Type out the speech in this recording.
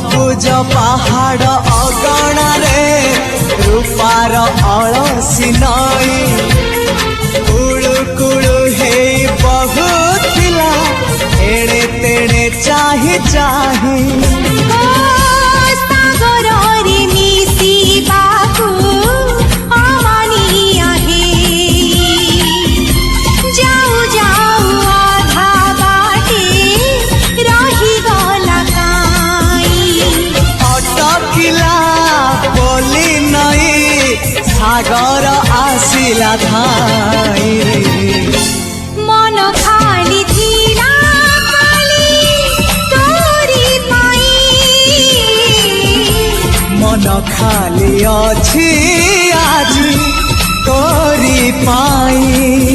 सबुज पहाड़ अगणारे रूपार अलसी नई कुळु कुळु हे बहुथिला एड़े तेड़े चाही चाही सागर आसिला धाई मन खाली थिला खाली तोरी पाई मन खाली अछि आज तोरी पाई।